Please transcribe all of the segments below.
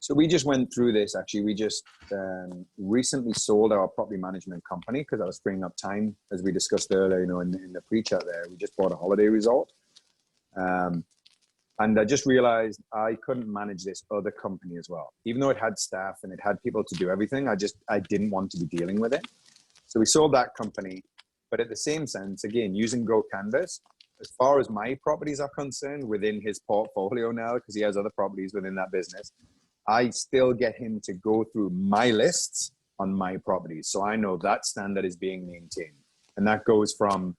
So we just went through this. Actually, we just recently sold our property management company because I was freeing up time, as we discussed earlier, in the pre-chat there. We just bought a holiday resort. And I just realized I couldn't manage this other company as well. Even though it had staff and it had people to do everything, I didn't want to be dealing with it. So we sold that company. But at the same sense, again, using Go Canvas, as far as my properties are concerned within his portfolio now, because he has other properties within that business, I still get him to go through my lists on my properties. So I know that standard is being maintained. And that goes from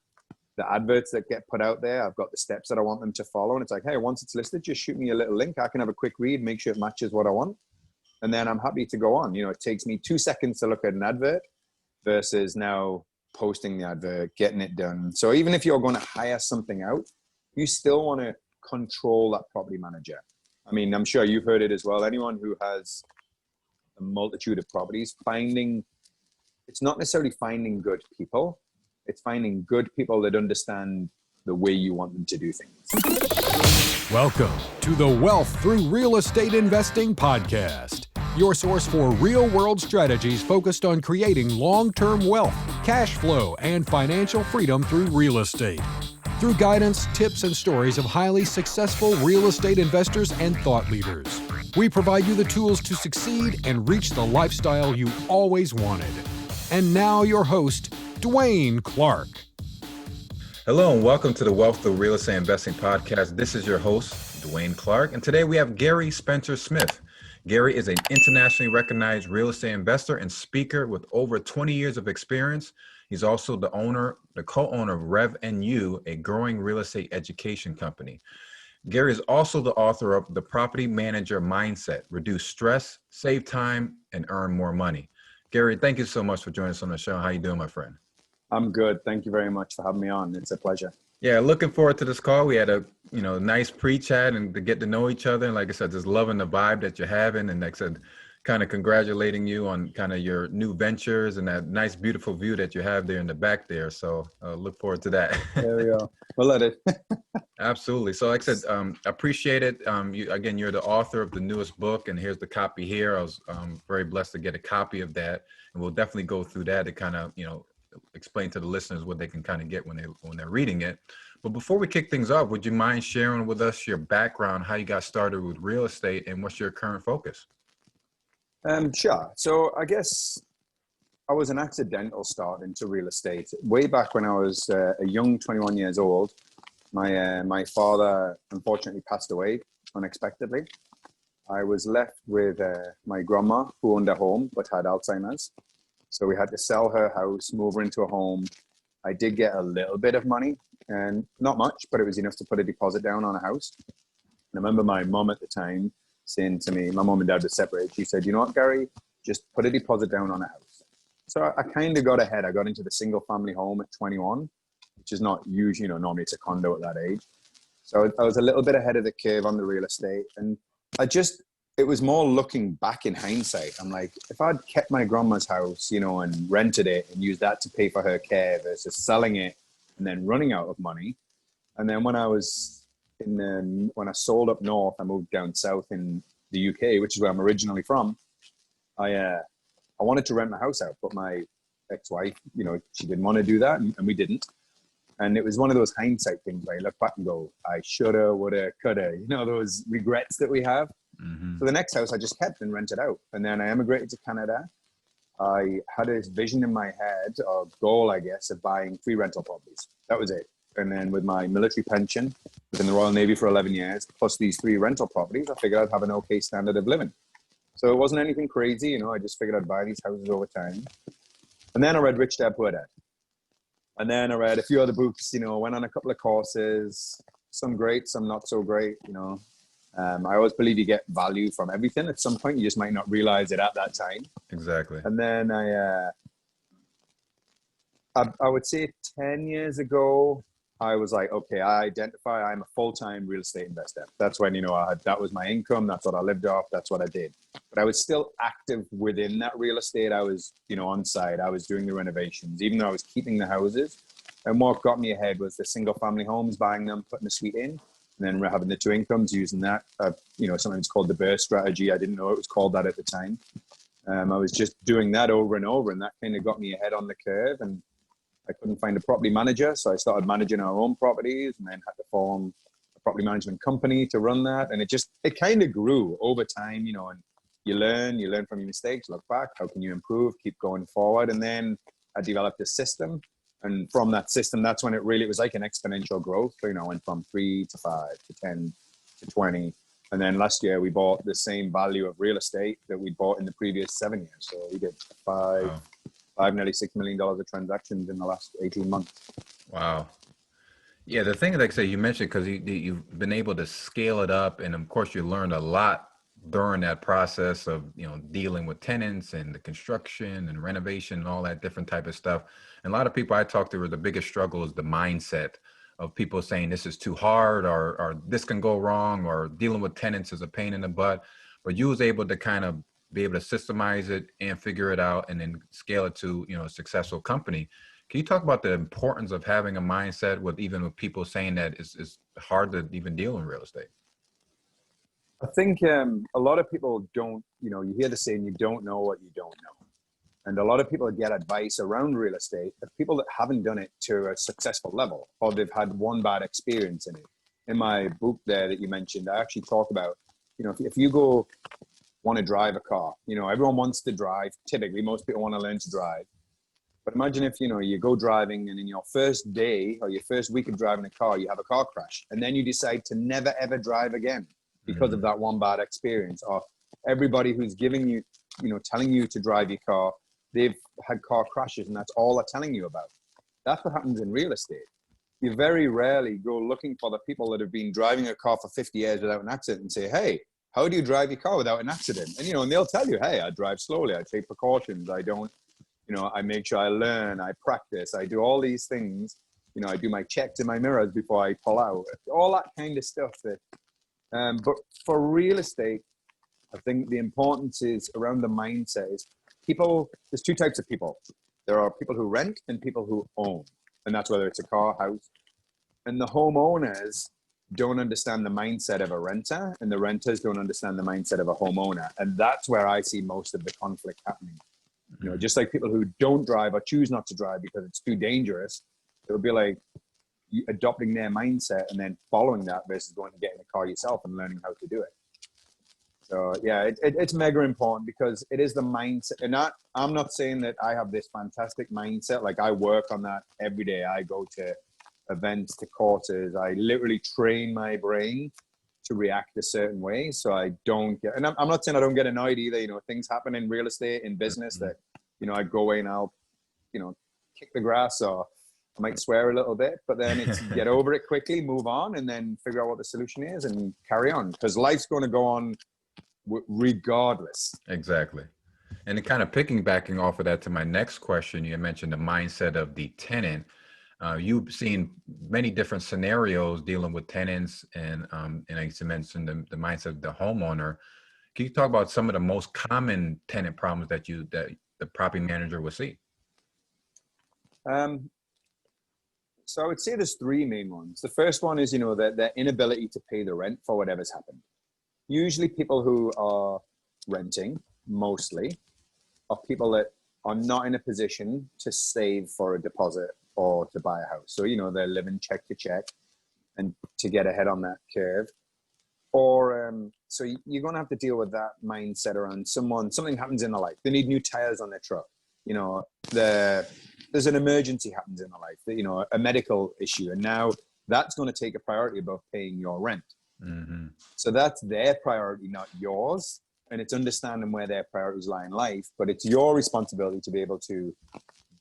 the adverts that get put out there. I've got the steps that I want them to follow. And it's like, hey, once it's listed, just shoot me a little link. I can have a quick read, make sure it matches what I want. And then I'm happy to go on. It takes me 2 seconds to look at an advert versus now posting the advert, getting it done. So even if you're going to hire something out, you still want to control that property manager. I mean, I'm sure you've heard it as well. Anyone who has a multitude of properties, it's not necessarily finding good people. It's finding good people that understand the way you want them to do things. Welcome to the Wealth Through Real Estate Investing podcast, your source for real-world strategies focused on creating long-term wealth, cash flow, and financial freedom through real estate. Through guidance, tips, and stories of highly successful real estate investors and thought leaders, we provide you the tools to succeed and reach the lifestyle you always wanted. And now your host, Dwaine Clarke. Hello and welcome to the Wealth Through Real Estate Investing podcast. This is your host, Dwaine Clarke, and today we have Gary Spencer Smith. Gary is an internationally recognized real estate investor and speaker with over 20 years of experience. He's also the co-owner of RevNYou, a growing real estate education company. Gary is also the author of The Property Manager Mindset: Reduce Stress, Save Time, and Earn More Money. Gary, thank you so much for joining us on the show. How you doing, my friend? I'm good. Thank you very much for having me on. It's a pleasure. Yeah, looking forward to this call. We had a nice pre-chat and to get to know each other. And like I said, just loving the vibe that you're having. And like I said, kind of congratulating you on kind of your new ventures and that nice, beautiful view that you have there in the back there. So look forward to that. There we go. We'll let it. Absolutely. So like I said, appreciate it. You're the author of the newest book, and here's the copy here. I was very blessed to get a copy of that. And we'll definitely go through that to kind of, explain to the listeners what they can kind of get when they're reading it. But before we kick things off, would you mind sharing with us your background, how you got started with real estate, and what's your current focus? Sure. So I guess I was an accidental start into real estate. Way back when I was a young 21 years old, my father unfortunately passed away unexpectedly. I was left with my grandma, who owned a home but had Alzheimer's. So we had to sell her house, move her into a home. I did get a little bit of money, and not much, but it was enough to put a deposit down on a house. And I remember my mom at the time saying to me, my mom and dad were separated. She said, "You know what, Gary, just put a deposit down on a house." So I kind of got ahead. I got into the single family home at 21, which is not huge, normally it's a condo at that age. So I was a little bit ahead of the curve on the real estate. And it was more looking back in hindsight. I'm like, if I'd kept my grandma's house, and rented it and used that to pay for her care versus selling it and then running out of money. And then when I sold up north, I moved down south in the UK, which is where I'm originally from. I wanted to rent my house out, but my ex-wife, she didn't want to do that, and we didn't. And it was one of those hindsight things where you look back and go, I shoulda, woulda, coulda, those regrets that we have. Mm-hmm. So the next house I just kept and rented out. And then I emigrated to Canada. I had this vision in my head, or goal, I guess, of buying 3 rental properties. That was it. And then with my military pension, was in the Royal Navy for 11 years, plus these 3 rental properties, I figured I'd have an okay standard of living. So it wasn't anything crazy, I just figured I'd buy these houses over time. And then I read Rich Dad Poor Dad. And then I read a few other books, went on a couple of courses, some great, some not so great, I always believe you get value from everything. At some point, you just might not realize it at that time. Exactly. And then I would say 10 years ago, I was like, okay, I identify I'm a full-time real estate investor. That's when, that was my income. That's what I lived off. That's what I did. But I was still active within that real estate. I was, on site. I was doing the renovations, even though I was keeping the houses. And what got me ahead was the single family homes, buying them, putting a suite in. and then we're having the two incomes, using that. Something called the burst strategy. I didn't know it was called that at the time. I was just doing that over and over, and that kind of got me ahead on the curve. And I couldn't find a property manager, so I started managing our own properties, and then had to form a property management company to run that. And it kind of grew over time, and you learn from your mistakes, look back, how can you improve, keep going forward. And then I developed a system. And from that system, that's when it was like an exponential growth. Went from 3 to 5 to 10 to 20. And then last year we bought the same value of real estate that we bought in the previous 7 years. So we did nearly $6 million of transactions in the last 18 months. Wow. Yeah, the thing, like I say, you mentioned, because you've been able to scale it up, and of course you learned a lot during that process of dealing with tenants and the construction and renovation and all that different type of stuff. And a lot of people I talk to, the biggest struggle is the mindset of people saying this is too hard, or this can go wrong, or dealing with tenants is a pain in the butt. But you was able to kind of be able to systemize it and figure it out, and then scale it to a successful company. Can you talk about the importance of having a mindset with people saying that it's hard to even deal in real estate? I think a lot of people don't, you hear the saying, you don't know what you don't know. And a lot of people get advice around real estate of people that haven't done it to a successful level, or they've had one bad experience in it. In my book there that you mentioned, I actually talk about, if you want to drive a car, everyone wants to drive. Typically, most people want to learn to drive. But imagine if, you go driving, and in your first day or your first week of driving a car, you have a car crash, and then you decide to never, ever drive again because of that one bad experience. Or everybody who's giving you, telling you to drive your car, they've had car crashes, and that's all they're telling you about. That's what happens in real estate. You very rarely go looking for the people that have been driving a car for 50 years without an accident and say, hey, how do you drive your car without an accident? And, and they'll tell you, hey, I drive slowly, I take precautions, I don't, I make sure I learn, I practice, I do all these things. I do my checks in my mirrors before I pull out, all that kind of stuff. But for real estate, I think the importance is around the mindset is there's two types of people. There are people who rent and people who own. And that's whether it's a car, house. And the homeowners don't understand the mindset of a renter, and the renters don't understand the mindset of a homeowner. And that's where I see most of the conflict happening. Just like people who don't drive or choose not to drive because it's too dangerous, it would be like adopting their mindset and then following that versus going to get in a car yourself and learning how to do it. So yeah, it's mega important, because it is the mindset. And I'm not saying that I have this fantastic mindset. Like, I work on that every day. I go to events, to courses. I literally train my brain to react a certain way. So I don't get, and I'm not saying I don't get annoyed either. Things happen in real estate, in business, that, I go away and I'll, kick the grass, or I might swear a little bit, but then it's get over it quickly, move on, and then figure out what the solution is and carry on, because life's going to go on regardless. Exactly. And then kind of piggybacking off of that to my next question, you mentioned the mindset of the tenant. You've seen many different scenarios dealing with tenants, and as you mentioned, the mindset of the homeowner. Can you talk about some of the most common tenant problems that the property manager will see? So I would say there's three main ones. The first one is, their inability to pay the rent for whatever's happened. Usually people who are renting, mostly, are people that are not in a position to save for a deposit or to buy a house. So, they're living check to check and to get ahead on that curve. Or, so you're going to have to deal with that mindset around something happens in their life. They need new tires on their truck. There's an emergency happens in their life, a medical issue. And now that's going to take a priority above paying your rent. Mm-hmm. So that's their priority, not yours. And it's understanding where their priorities lie in life, but it's your responsibility to be able to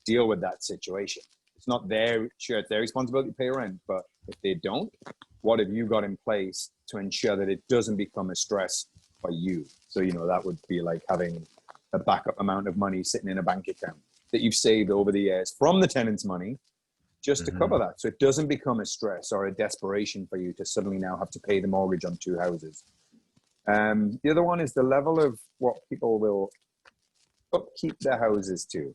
deal with that situation. It's not it's their responsibility to pay rent, but if they don't, what have you got in place to ensure that it doesn't become a stress for you? So, that would be like having a backup amount of money sitting in a bank account that you've saved over the years from the tenant's money, just to cover that. So it doesn't become a stress or a desperation for you to suddenly now have to pay the mortgage on 2 houses. The other one is the level of what people will upkeep their houses to.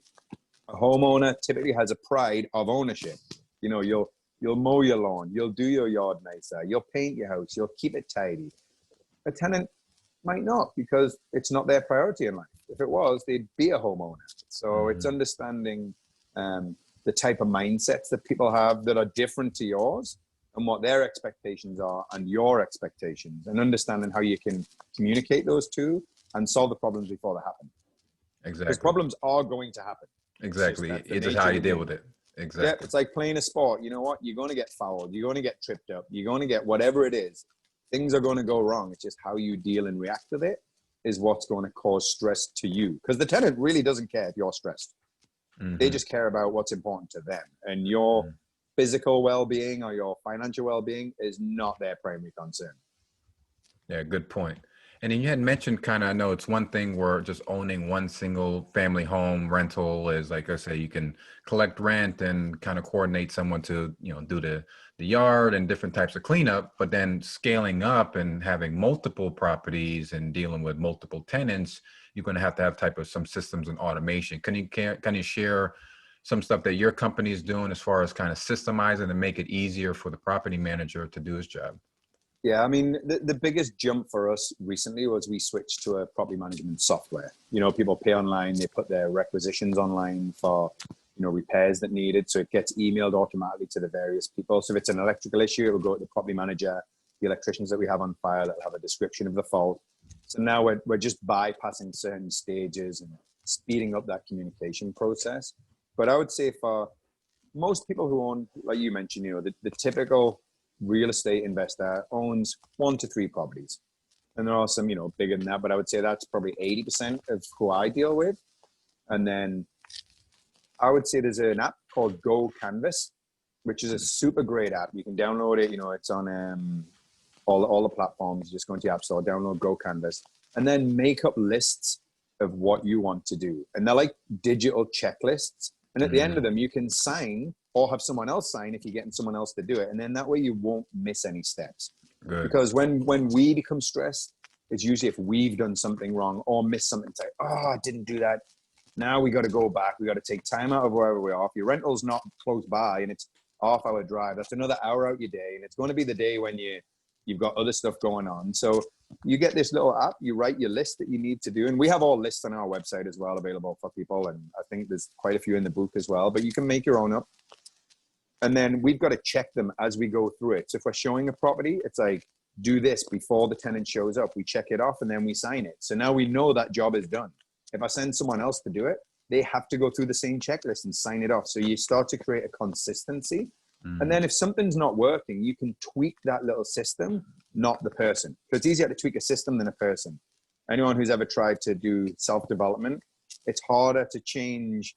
A homeowner typically has a pride of ownership. You'll You'll mow your lawn. You'll do your yard nicer. You'll paint your house. You'll keep it tidy. A tenant might not, because it's not their priority in life. If it was, they'd be a homeowner. So it's understanding the type of mindsets that people have that are different to yours, and what their expectations are and your expectations, and understanding how you can communicate those two and solve the problems before they happen. Exactly. Because problems are going to happen. Exactly. It's just how you deal with it. Exactly. Yeah, it's like playing a sport. You know what? You're going to get fouled. You're going to get tripped up. You're going to get whatever it is. Things are going to go wrong. It's just how you deal and react with it is what's going to cause stress to you. Because the tenant really doesn't care if you're stressed. They just care about what's important to them. And your physical well-being or your financial well-being is not their primary concern. Yeah, good point. And then you had mentioned kind of, I know it's one thing where just owning one single family home rental is, like I say, you can collect rent and kind of coordinate someone to, do the yard and different types of cleanup, but then scaling up and having multiple properties and dealing with multiple tenants, you're going to have type of some systems and automation. Can you share some stuff that your company is doing as far as kind of systemizing and make it easier for the property manager to do his job? Yeah, I mean, the biggest jump for us recently was we switched to a property management software. People pay online, they put their requisitions online for, repairs that needed. So it gets emailed automatically to the various people. So if it's an electrical issue, it will go to the property manager, the electricians that we have on file that will have a description of the fault. So now we're just bypassing certain stages and speeding up that communication process. But I would say for most people who own, like you mentioned, the typical real estate investor owns 1 to 3 properties. And there are some, bigger than that, but I would say that's probably 80% of who I deal with. And then I would say there's an app called Go Canvas, which is a super great app. You can download it. It's on all the platforms. Just go into the App Store, download Go Canvas, and then make up lists of what you want to do. And they're like digital checklists. And at the end of them, you can sign or have someone else sign if you're getting someone else to do it. And then that way you won't miss any steps. Good. Because when we become stressed, it's usually if we've done something wrong or missed something, it's like, I didn't do that. Now we got to go back. We got to take time out of wherever we are. If your rental's not close by and it's half-hour drive, that's another hour out your day. And it's going to be the day when you've got other stuff going on. So you get this little app, you write your list that you need to do. And we have all lists on our website as well available for people. And I think there's quite a few in the book as well, but you can make your own up. And then we've got to check them as we go through it. So if we're showing a property, it's like, do this before the tenant shows up. We check it off and then we sign it. So now we know that job is done. If I send someone else to do it, they have to go through the same checklist and sign it off. So you start to create a consistency. And then if something's not working, you can tweak that little system, not the person. So it's easier to tweak a system than a person. Anyone who's ever tried to do self-development, it's harder to change.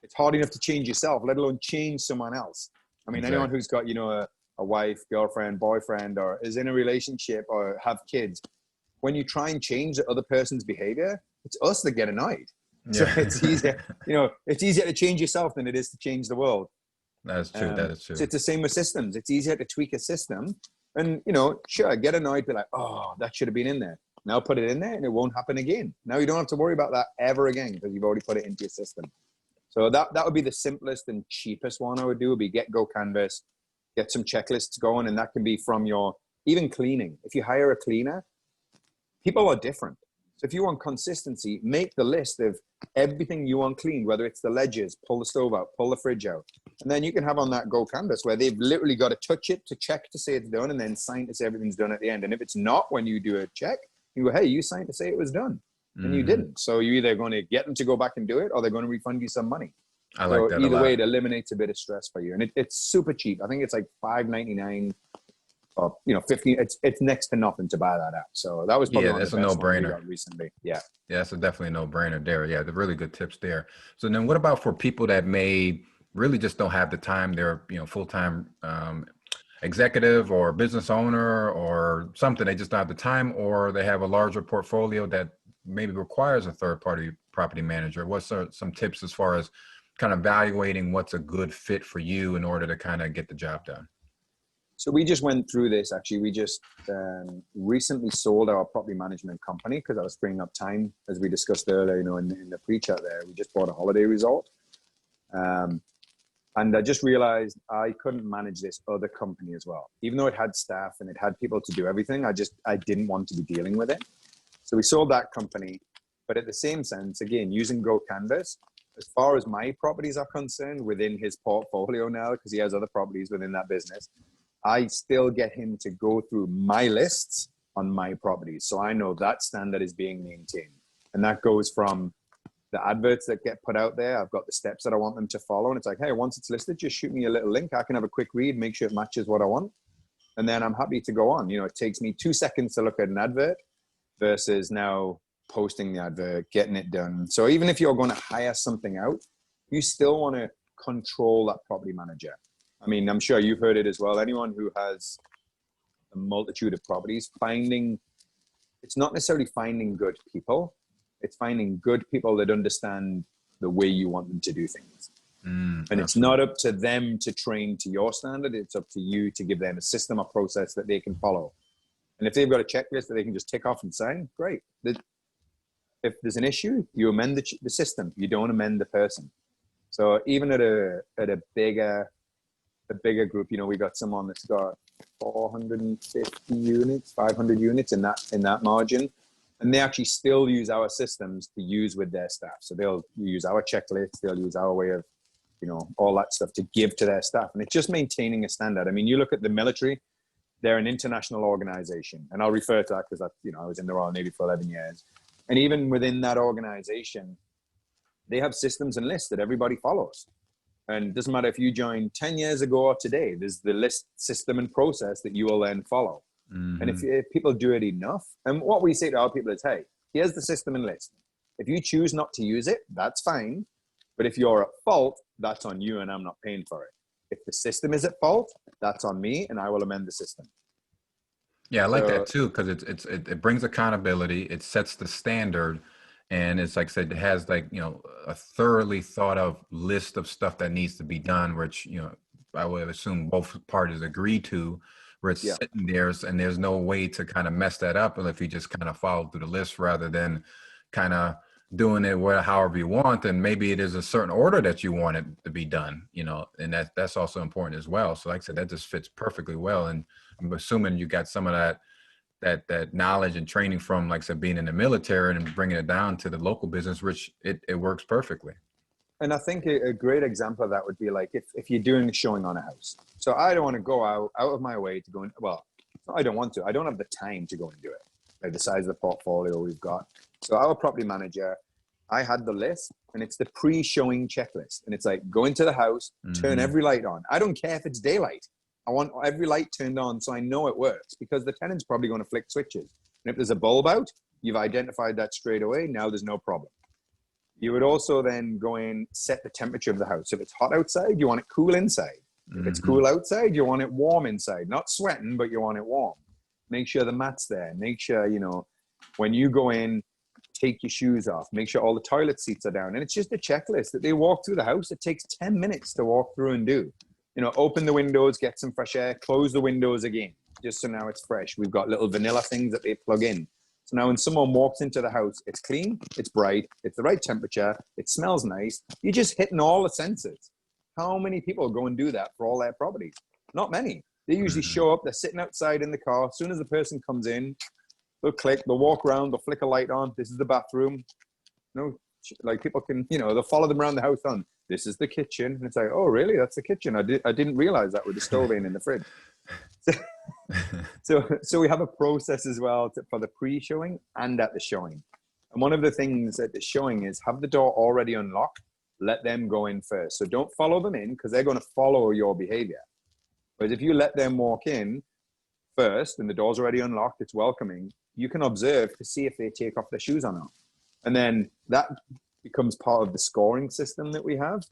It's hard enough to change yourself, let alone change someone else. I mean, anyone who's got, a wife, girlfriend, boyfriend, or is in a relationship or have kids, when you try and change the other person's behavior, it's us that get annoyed. So it's easier, it's easier to change yourself than it is to change the world. That's true. That is true. So it's the same with systems. It's easier to tweak a system and, sure, get annoyed, be like, that should have been in there. Now put it in there and it won't happen again. Now you don't have to worry about that ever again because you've already put it into your system. So that would be the simplest and cheapest one I would do would be get Go Canvas, get some checklists going. And that can be from even cleaning. If you hire a cleaner, people are different. So if you want consistency, make the list of everything you want cleaned, whether it's the ledges, pull the stove out, pull the fridge out. And then you can have on that Go Canvas where they've literally got to touch it to check to say it's done and then sign to say everything's done at the end. And if it's not, when you do a check, you go, hey, you signed to say it was done. And you didn't. So you're either going to get them to go back and do it or they're going to refund you some money. I like that a lot. Either way, it eliminates a bit of stress for you. And it's super cheap. I think it's like $5.99 or, 15. It's next to nothing to buy that app. So that was probably that's a no-brainer recently. Yeah. Yeah, that's definitely a no-brainer there. Yeah, the really good tips there. So then what about for people that may really just don't have the time? They're, full-time executive or business owner or something. They just don't have the time, or they have a larger portfolio that maybe requires a third-party property manager. What's some tips as far as kind of evaluating what's a good fit for you in order to kind of get the job done? So we just went through this. Actually, we just recently sold our property management company because I was freeing up time, as we discussed earlier, in the pre-chat there. We just bought a holiday resort. And I just realized I couldn't manage this other company as well. Even though it had staff and it had people to do everything, I didn't want to be dealing with it. So we sold that company. But at the same sense, again, using Go Canvas, as far as my properties are concerned within his portfolio now, because he has other properties within that business, I still get him to go through my lists on my properties. So I know that standard is being maintained. And that goes from the adverts that get put out there. I've got the steps that I want them to follow. And it's like, hey, once it's listed, just shoot me a little link. I can have a quick read, make sure it matches what I want. And then I'm happy to go on. It takes me 2 seconds to look at an advert versus now posting the advert, getting it done. So even if you're going to hire something out, you still want to control that property manager. I mean, I'm sure you've heard it as well. Anyone who has a multitude of properties, it's not necessarily finding good people. It's finding good people that understand the way you want them to do things. And it's not up to them to train to your standard. It's up to you to give them a system or process that they can follow. And if they've got a checklist that they can just tick off and sign, great. If there's an issue, you amend the system. You don't amend the person. So even at a bigger group, we got someone that's got 450 units, 500 units in that margin. And they actually still use our systems to use with their staff. So they'll use our checklists, they'll use our way of, all that stuff to give to their staff. And it's just maintaining a standard. I mean, you look at the military, they're an international organization. And I'll refer to that because I was in the Royal Navy for 11 years. And even within that organization, they have systems and lists that everybody follows. And it doesn't matter if you joined 10 years ago or today, there's the list, system, and process that you will then follow. Mm-hmm. And if people do it enough, and what we say to our people is, hey, here's the system and list. If you choose not to use it, that's fine. But if you're at fault, that's on you and I'm not paying for it. If the system is at fault, that's on me and I will amend the system. Yeah, I like that too, because it brings accountability, it sets the standard, and it's like I said, it has a thoroughly thought of list of stuff that needs to be done, which I would assume both parties agree to, where it's sitting there and there's no way to kind of mess that up if you just kind of follow through the list rather than kind of doing it however you want. And maybe it is a certain order that you want it to be done, and that's also important as well. So like I said, that just fits perfectly well. And I'm assuming you got some of that knowledge and training from, like I said, being in the military and bringing it down to the local business, which it works perfectly. And I think a great example of that would be like if you're doing a showing on a house. So I don't want to go out of my way to go in. Well, I don't want to. I don't have the time to go and do it. Like the size of the portfolio we've got. So our property manager, I had the list, and it's the pre-showing checklist. And it's like, go into the house, turn every light on. I don't care if it's daylight. I want every light turned on so I know it works, because the tenant's probably going to flick switches. And if there's a bulb out, you've identified that straight away. Now there's no problem. You would also then go in, set the temperature of the house. If it's hot outside, you want it cool inside. If it's cool outside, you want it warm inside. Not sweating, but you want it warm. Make sure the mat's there. Make sure, when you go in, take your shoes off. Make sure all the toilet seats are down. And it's just a checklist that they walk through the house. It takes 10 minutes to walk through and do. Open the windows, get some fresh air, close the windows again, just so now it's fresh. We've got little vanilla things that they plug in. So now when someone walks into the house, it's clean, it's bright, it's the right temperature, it smells nice. You're just hitting all the senses. How many people go and do that for all their properties? Not many. They usually show up, they're sitting outside in the car. As soon as the person comes in, they'll click, they'll walk around, they'll flick a light on. This is the bathroom. Like people can, they'll follow them around the house on. This is the kitchen. And it's like, oh, really? That's the kitchen. I didn't realize that with the stove in the fridge. So we have a process as well for the pre-showing and at the showing. And one of the things at the showing is have the door already unlocked. Let them go in first. So don't follow them in, because they're going to follow your behavior. But if you let them walk in first and the door's already unlocked, it's welcoming, you can observe to see if they take off their shoes or not. And then that becomes part of the scoring system that we have.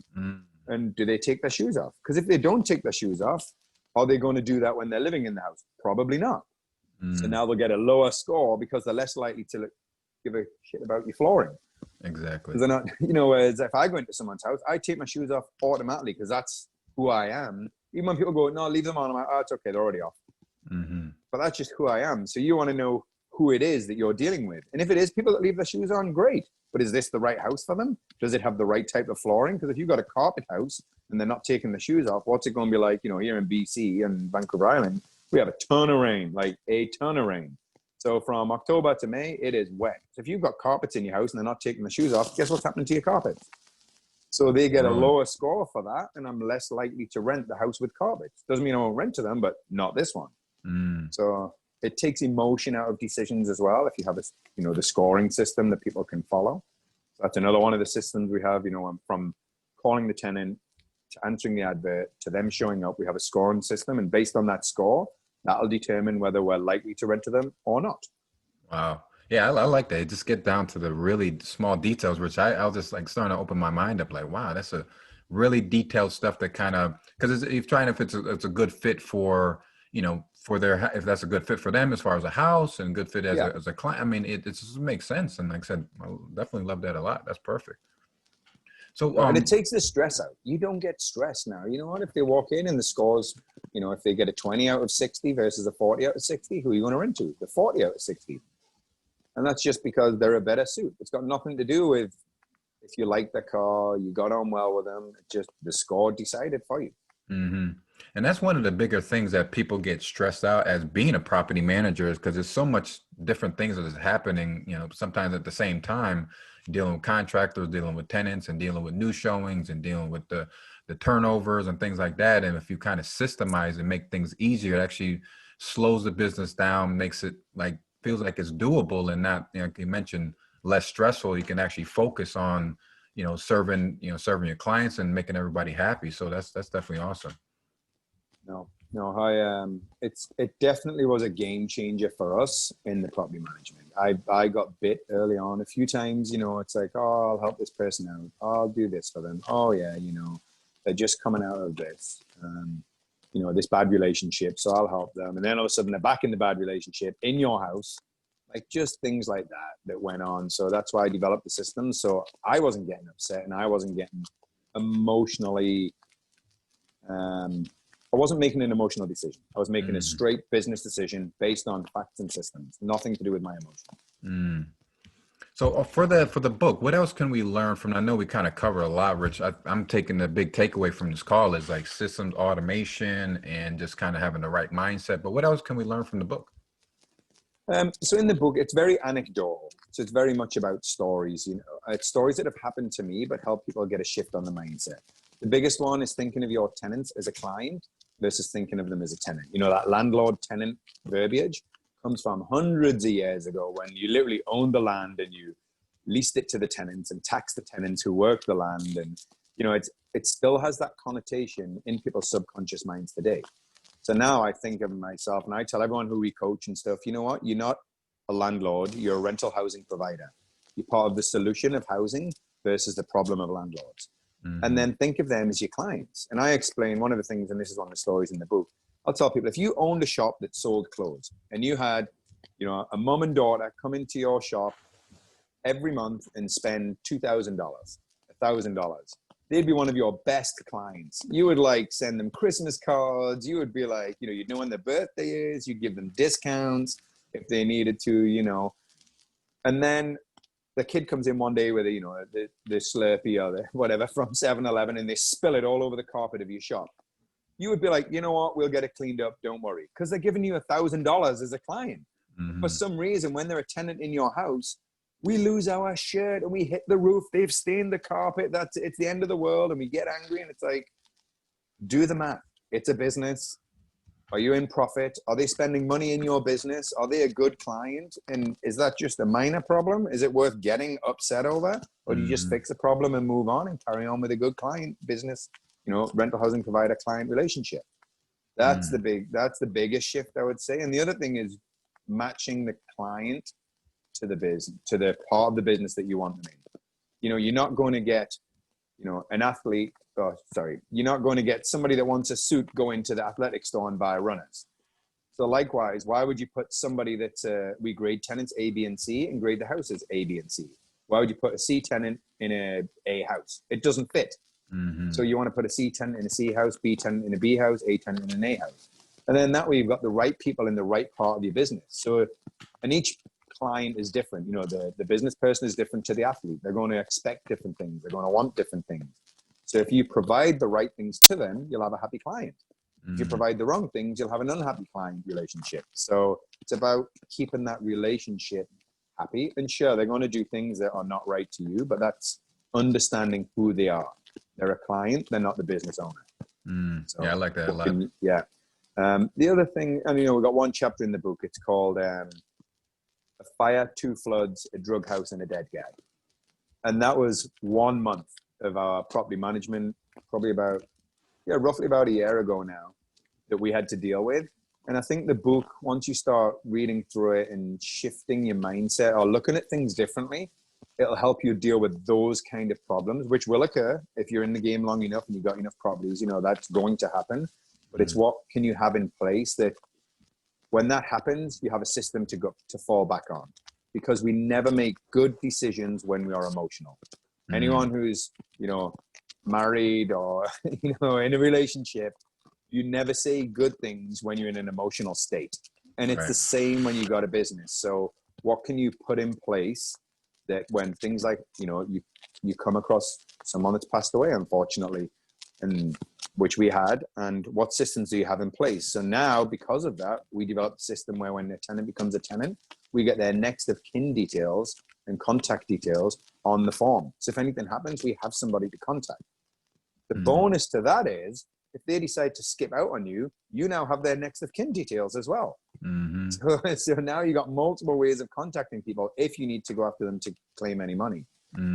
And do they take their shoes off? Because if they don't take their shoes off, are they going to do that when they're living in the house? Probably not. So now they'll get a lower score because they're less likely to give a shit about your flooring. Exactly. Because they're not, whereas if I go into someone's house, I take my shoes off automatically because that's who I am. Even when people go, no, leave them on, I'm like, oh, it's okay, they're already off. But that's just who I am. So you want to know who it is that you're dealing with. And if it is people that leave their shoes on, great. But is this the right house for them? Does it have the right type of flooring? Because if you've got a carpet house and they're not taking the shoes off, what's it going to be like, here in BC and Vancouver Island, we have a ton of rain, like a ton of rain. So from October to May, it is wet. So if you've got carpets in your house and they're not taking the shoes off, guess what's happening to your carpets? So they get a lower score for that, and I'm less likely to rent the house with carpets. Doesn't mean I won't rent to them, but not this one. So it takes emotion out of decisions as well. If you have the scoring system that people can follow. So that's another one of the systems we have, from calling the tenant to answering the advert to them showing up. We have a scoring system, and based on that score, that'll determine whether we're likely to rent to them or not. Wow. Yeah, I like that. Just get down to the really small details, which I'll just like starting to open my mind up. Like, wow, that's a really detailed stuff that kind of, because if trying if it's a good fit for, for their, if that's a good fit for them as far as a house and good fit as a client. I mean, it just makes sense. And like I said, I definitely love that a lot. That's perfect. So, and it takes the stress out. You don't get stressed now. You know what? If they walk in and the scores, if they get a 20 out of 60 versus a 40 out of 60, who are you going to rent to? The 40 out of 60. And that's just because they're a better suit. It's got nothing to do with if you like the car, you got on well with them. It's just the score decided for you. Mm-hmm. And that's one of the bigger things that people get stressed out as being a property manager, is because there's so much different things that is happening, sometimes at the same time, dealing with contractors, dealing with tenants, and dealing with new showings, and dealing with the turnovers and things like that. And if you kind of systemize and make things easier, it actually slows the business down, makes it feels like it's doable and not, like you mentioned, less stressful. You can actually focus on, serving your clients and making everybody happy. So that's definitely awesome. No, it definitely was a game changer for us in the property management. I got bit early on a few times, it's like, oh, I'll help this person out. I'll do this for them. Oh yeah. They're just coming out of this, this bad relationship. So I'll help them. And then all of a sudden they're back in the bad relationship in your house, like just things like that went on. So that's why I developed the system. So I wasn't getting upset and I wasn't getting emotionally, I wasn't making an emotional decision. I was making a straight business decision based on facts and systems, nothing to do with my emotion. So for the book, what else can we learn from? I know we kind of cover a lot, Rich. I'm taking the big takeaway from this call is like systems automation and just kind of having the right mindset. But what else can we learn from the book? So in the book, it's very anecdotal. So it's very much about stories, it's stories that have happened to me, but help people get a shift on the mindset. The biggest one is thinking of your tenants as a client versus thinking of them as a tenant. That landlord-tenant verbiage comes from hundreds of years ago when you literally owned the land and you leased it to the tenants and taxed the tenants who worked the land. And, it still has that connotation in people's subconscious minds today. So now I think of myself and I tell everyone who we coach and stuff, you know what? You're not a landlord, you're a rental housing provider. You're part of the solution of housing versus the problem of landlords. And then think of them as your clients. And I explain one of the things, and this is one of the stories in the book. I'll tell people, if you owned a shop that sold clothes and you had, a mom and daughter come into your shop every month and spend $2,000, $1,000, they'd be one of your best clients. You would send them Christmas cards. You would be like, you'd know when their birthday is. You'd give them discounts if they needed to, and then the kid comes in one day with the Slurpee or the whatever from 7-Eleven and they spill it all over the carpet of your shop. You would be like, you know what, we'll get it cleaned up, don't worry. Because they're giving you $1,000 as a client. For some reason, when they're a tenant in your house, we lose our shirt and we hit the roof. They've stained the carpet. It's the end of the world. And we get angry and it's like, do the math. It's a business. Are you in profit? Are they spending money in your business? Are they a good client? And is that just a minor problem? Is it worth getting upset over? Or do you just fix the problem and move on and carry on with a good client business, rental housing provider client relationship? That's the biggest shift, I would say. And the other thing is matching the client to the business, to the part of the business that you want them in. You're not going to get, an athlete. You're not going to get somebody that wants a suit go into the athletic store and buy runners. So likewise, why would you put somebody that's we grade tenants A, B, and C and grade the houses A, B, and C? Why would you put a C tenant in a house? It doesn't fit. So you want to put a C tenant in a C house, B tenant in a B house, A tenant in an A house. And then that way you've got the right people in the right part of your business. So, and each client is different. The business person is different to the athlete. They're going to expect different things. They're going to want different things. So if you provide the right things to them, you'll have a happy client. If you provide the wrong things, you'll have an unhappy client relationship. So it's about keeping that relationship happy. And sure, they're going to do things that are not right to you, but that's understanding who they are. They're a client, they're not the business owner. So yeah, I like that a lot. The other thing, and we've got one chapter in the book, it's called A Fire, Two Floods, a Drug House, and a Dead Guy. And that was 1 month of our property management, roughly about a year ago now, that we had to deal with. And I think the book, once you start reading through it and shifting your mindset or looking at things differently, it'll help you deal with those kind of problems, which will occur if you're in the game long enough and you've got enough properties. That's going to happen. But it's what can you have in place that when that happens, you have a system to fall back on. Because we never make good decisions when we are emotional. Anyone who's, married or, in a relationship, you never say good things when you're in an emotional state. And it's the same when you got a business. So what can you put in place that when things like, you come across someone that's passed away, unfortunately, and which we had, and what systems do you have in place? So now, because of that, we developed a system where when a tenant becomes a tenant, we get their next of kin details and contact details on the form. So if anything happens, we have somebody to contact. The bonus to that is, if they decide to skip out on you, you now have their next of kin details as well. So now you got multiple ways of contacting people if you need to go after them to claim any money.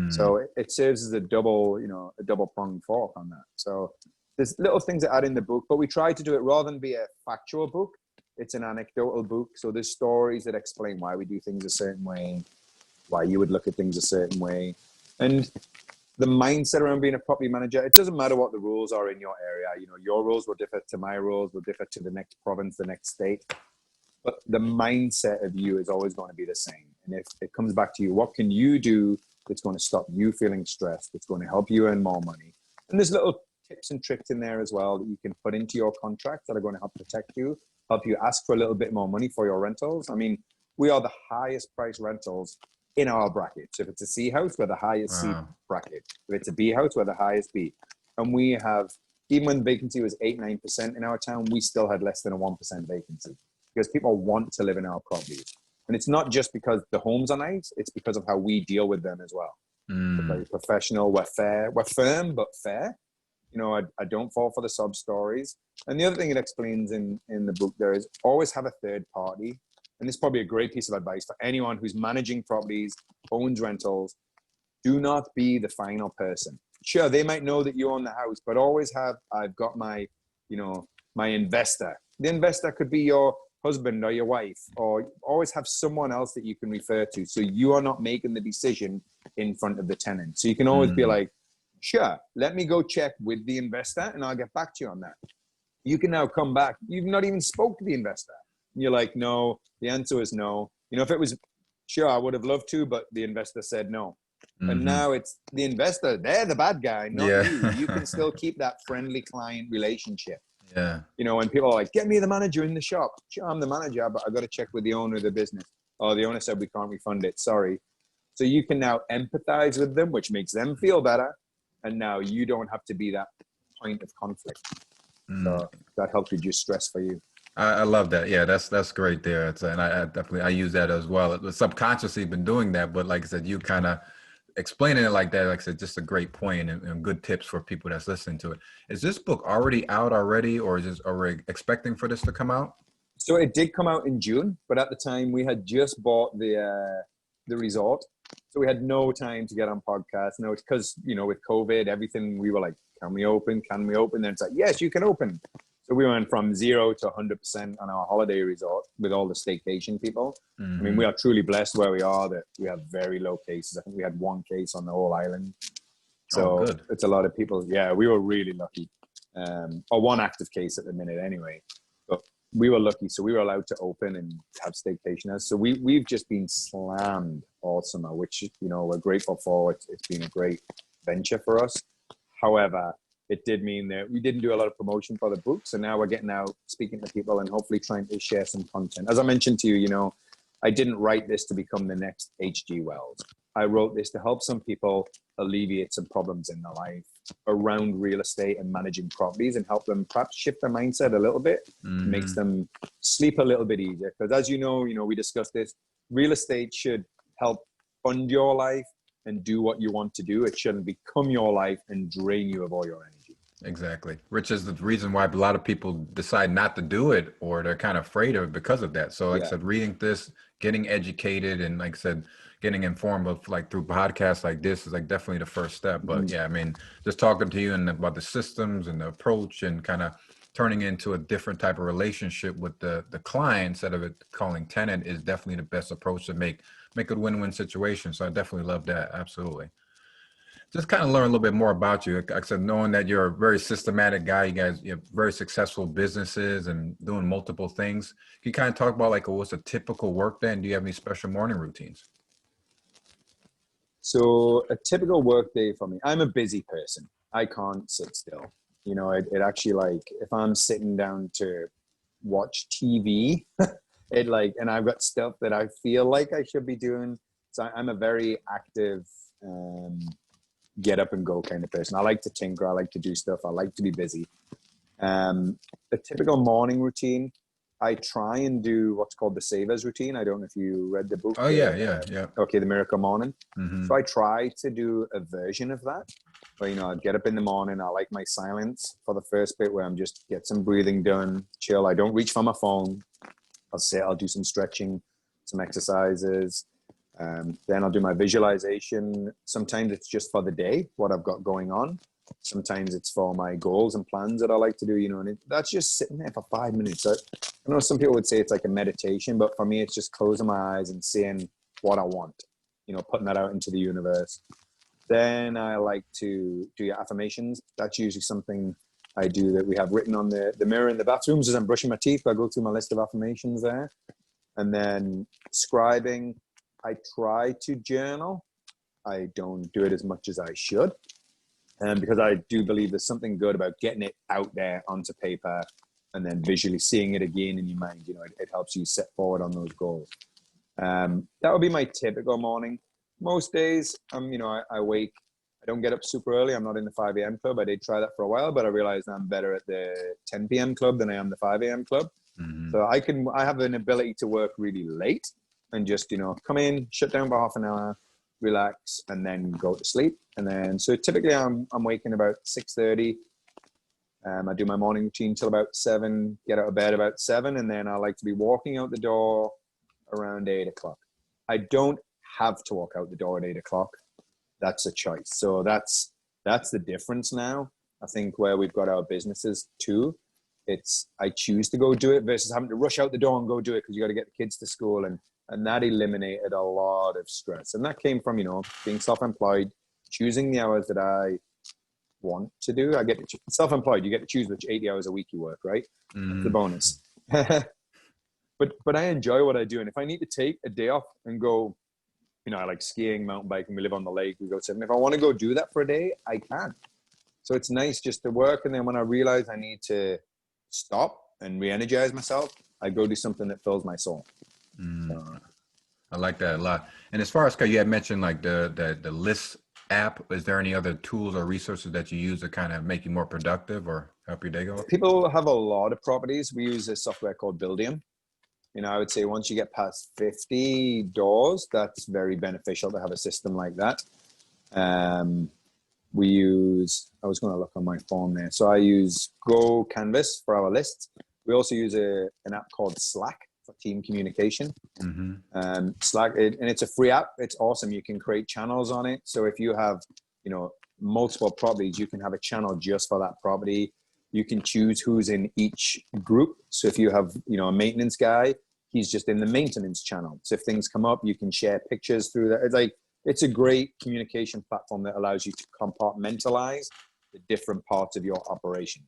So it serves as a double pronged fork on that. So there's little things that add in the book, but we try to do it rather than be a factual book. It's an anecdotal book. So there's stories that explain why we do things a certain way, why you would look at things a certain way. And the mindset around being a property manager, it doesn't matter what the rules are in your area. Your rules will differ to my rules, will differ to the next province, the next state. But the mindset of you is always going to be the same. And if it comes back to you, what can you do that's going to stop you feeling stressed, that's going to help you earn more money? And there's little tips and tricks in there as well that you can put into your contract that are going to help protect you, help you ask for a little bit more money for your rentals. I mean, we are the highest price rentals in our bracket. So if it's a C house, we're the highest C bracket. If it's a B house, we're the highest B. And we have, even when the vacancy was 8-9% in our town, we still had less than a 1% vacancy because people want to live in our properties. And it's not just because the homes are nice, it's because of how we deal with them as well. We're very professional, we're fair, we're firm, but fair. I don't fall for the sub stories. And the other thing it explains in the book there is always have a third party. And this is probably a great piece of advice for anyone who's managing properties, owns rentals. Do not be the final person. Sure, they might know that you own the house, but always have, I've got my, my investor. The investor could be your husband or your wife, or always have someone else that you can refer to. So you are not making the decision in front of the tenant. So you can always be like, sure, let me go check with the investor and I'll get back to you on that. You can now come back. You've not even spoke to the investor. You're like, no, the answer is no. If it was, sure, I would have loved to, but the investor said no. And now it's the investor. They're the bad guy, not you. You can still keep that friendly client relationship. Yeah. When people are like, get me the manager in the shop. Sure, I'm the manager, but I got to check with the owner of the business. Oh, the owner said we can't refund it. Sorry. So you can now empathize with them, which makes them feel better. And now you don't have to be that point of conflict. So that helps reduce stress for you. I love that. Yeah, that's great there. And I definitely use that as well. Subconsciously been doing that, but like I said, you kind of explaining it like that, like I said, just a great point and good tips for people that's listening to it. Is this book already out already, or are we expecting for this to come out? So it did come out in June, but at the time we had just bought the resort. So we had no time to get on podcasts. No, because, with COVID, everything, we were like, can we open? Can we open? Then it's like, yes, you can open. So we went from 0 to 100% on our holiday resort with all the staycation people. I mean, we are truly blessed where we are that we have very low cases. I think we had 1 case on the whole island. So it's a lot of people. Yeah, we were really lucky. Or 1 active case at the minute anyway. But we were lucky. So we were allowed to open and have staycationers. So we've just been slammed all summer, which, we're grateful for. It's been a great venture for us. However, it did mean that we didn't do a lot of promotion for the book. So now we're getting out, speaking to people and hopefully trying to share some content. As I mentioned to you, I didn't write this to become the next H.G. Wells. I wrote this to help some people alleviate some problems in their life around real estate and managing properties, and help them perhaps shift their mindset a little bit, makes them sleep a little bit easier. Because as you know, we discussed this, real estate should help fund your life and do what you want to do. It shouldn't become your life and drain you of all your energy. Exactly. Which is the reason why a lot of people decide not to do it, or they're kind of afraid of it because of that. So like I said, reading this, getting educated, and like I said, getting informed of like through podcasts like this is like definitely the first step. But yeah, I mean, just talking to you and about the systems and the approach and kind of turning into a different type of relationship with the client instead of it calling tenant is definitely the best approach to make a win-win situation. So I definitely love that. Absolutely. Just kind of learn a little bit more about you. Like I said, knowing that you're a very systematic guy, you have very successful businesses and doing multiple things. Can you kind of talk about like what's a typical work day, and do you have any special morning routines? So a typical work day for me, I'm a busy person. I can't sit still. It actually, like, if I'm sitting down to watch TV, and I've got stuff that I feel like I should be doing. So I'm a very active, get up and go kind of person. I like to tinker. I like to do stuff. I like to be busy. A typical morning routine, I try and do what's called the Savers routine. I don't know if you read the book. Oh, yeah. Okay, The Miracle Morning. So I try to do a version of that. But, I get up in the morning. I like my silence for the first bit, where I'm just get some breathing done, chill. I don't reach for my phone. I'll do some stretching, some exercises. Then I'll do my visualization. Sometimes it's just for the day, what I've got going on. Sometimes it's for my goals and plans that I like to do, and that's just sitting there for 5 minutes. I know some people would say it's like a meditation, but for me, it's just closing my eyes and seeing what I want, putting that out into the universe. Then I like to do your affirmations. That's usually something I do that we have written on the mirror in the bathrooms as I'm brushing my teeth. I go through my list of affirmations there. And then scribing, I try to journal. I don't do it as much as I should. Because I do believe there's something good about getting it out there onto paper and then visually seeing it again in your mind. It helps you set forward on those goals. That would be my typical morning. Most days, I wake, I don't get up super early. I'm not in the 5 a.m. club. I did try that for a while, but I realized I'm better at the 10 p.m. club than I am the 5 a.m. club. So I have an ability to work really late and just, come in, shut down for half an hour, relax, and then go to sleep. And then, so typically I'm waking about 6:30. I do my morning routine till about 7, get out of bed about 7. And then I like to be walking out the door around 8 o'clock. I don't have to walk out the door at 8 o'clock. That's a choice. So that's the difference now. I think where we've got our businesses too, it's, I choose to go do it versus having to rush out the door and go do it because you got to get the kids to school. And that eliminated a lot of stress. And that came from, being self-employed, choosing the hours that I want to do. I get to self-employed. You get to choose which 80 hours a week you work, right? That's the bonus. But I enjoy what I do. And if I need to take a day off and go, I like skiing, mountain biking, we live on the lake, we go surfing. If I want to go do that for a day, I can. So it's nice just to work. And then when I realize I need to stop and re-energize myself, I go do something that fills my soul. I like that a lot. And as far as you had mentioned, like the list app, is there any other tools or resources that you use to kind of make you more productive or help your day go? People have a lot of properties. We use a software called Buildium. I would say once you get past 50 doors, that's very beneficial to have a system like that. We use, I was going to look on my phone there. So I use Go Canvas for our lists. We also use an app called Slack for team communication. Slack, and it's a free app. It's awesome. You can create channels on it. So if you have, multiple properties, you can have a channel just for that property. You can choose who's in each group. So if you have, a maintenance guy, he's just in the maintenance channel. So if things come up, you can share pictures through that. It's a great communication platform that allows you to compartmentalize the different parts of your operation.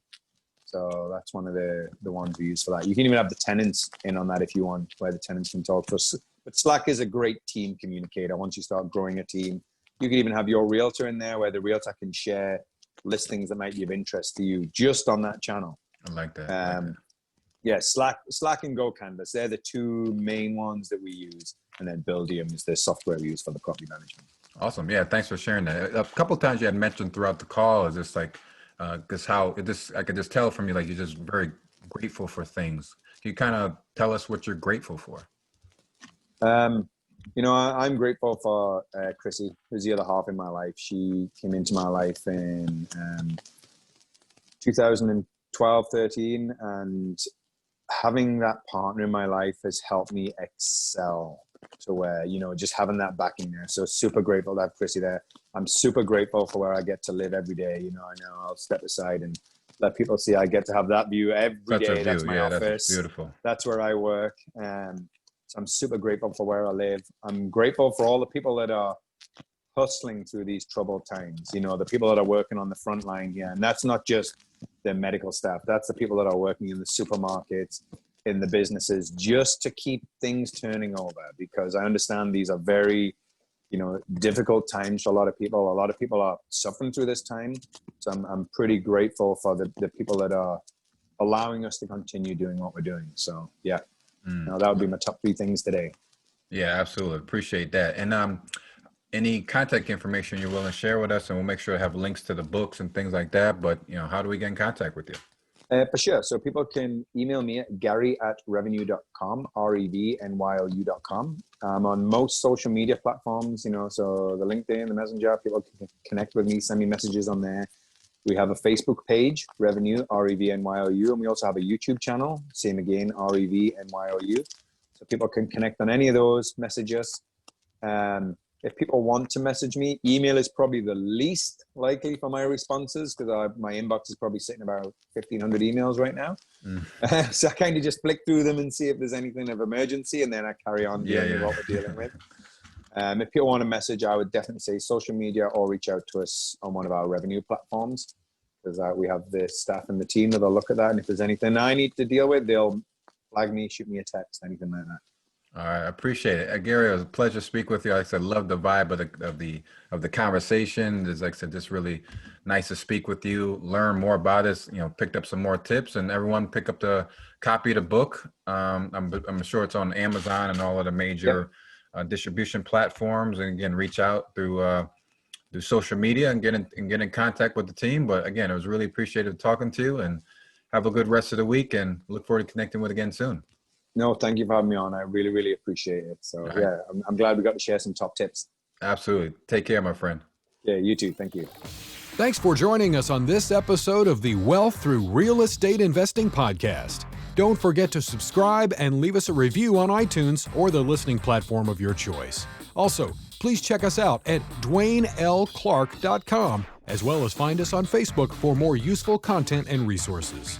So that's one of the ones we use for that. You can even have the tenants in on that if you want, where the tenants can talk to us. But Slack is a great team communicator. Once you start growing a team, you can even have your realtor in there, where the realtor can share listings that might be of interest to you just on that channel. I like that. Yeah, Slack and Go Canvas. They're the two main ones that we use. And then Buildium is the software we use for the property management. Awesome. Yeah. Thanks for sharing that. A couple of times you had mentioned throughout the call is just like, because how it just, I could just tell from you, like, you're just very grateful for things. Can you kind of tell us what you're grateful for? I'm grateful for Chrissy, who's the other half in my life. She came into my life in 2012, 13, and having that partner in my life has helped me excel to where, just having that backing there. So super grateful to have Chrissy there. I'm super grateful for where I get to live every day. I know I'll step aside and let people see I get to have that view every day. That's my office. That's beautiful. That's where I work. So I'm super grateful for where I live. I'm grateful for all the people that are hustling through these troubled times. The people that are working on the front line here. And that's not just the medical staff. That's the people that are working in the supermarkets, in the businesses, just to keep things turning over, because I understand these are very, difficult times for a lot of people. A lot of people are suffering through this time. So I'm pretty grateful for the people that are allowing us to continue doing what we're doing. So yeah, that would be my top 3 things today. Yeah, absolutely. Appreciate that. And any contact information you're willing to share with us, and we'll make sure to have links to the books and things like that. But, how do we get in contact with you? For sure. So people can email me at gary@revnyu.com, REVNYou.com. I'm on most social media platforms, so the LinkedIn, the Messenger, people can connect with me, send me messages on there. We have a Facebook page, RevNYou, REVNYou, and we also have a YouTube channel, same again, REVNYou. So people can connect on any of those, message us. If people want to message me, email is probably the least likely for my responses, because my inbox is probably sitting about 1,500 emails right now. So I kind of just flick through them and see if there's anything of emergency, and then I carry on dealing with what we're dealing with. If people want a message, I would definitely say social media, or reach out to us on one of our RevNYou platforms, because we have the staff and the team that'll look at that. And if there's anything I need to deal with, they'll flag me, shoot me a text, anything like that. All right, I appreciate it. Gary, it was a pleasure to speak with you. Like I said, love the vibe of the conversation. It's, like I said, just really nice to speak with you, learn more about us, picked up some more tips, and everyone pick up the copy of the book. I'm sure it's on Amazon and all of the major distribution platforms, and again, reach out through social media and get in contact with the team. But again, it was really appreciative talking to you, and have a good rest of the week, and look forward to connecting with you again soon. No, thank you for having me on. I really, really appreciate it. So right. Yeah, I'm glad we got to share some top tips. Absolutely. Take care, my friend. Yeah, you too. Thank you. Thanks for joining us on this episode of the Wealth Through Real Estate Investing podcast. Don't forget to subscribe and leave us a review on iTunes or the listening platform of your choice. Also, please check us out at DwaineLClarke.com, as well as find us on Facebook for more useful content and resources.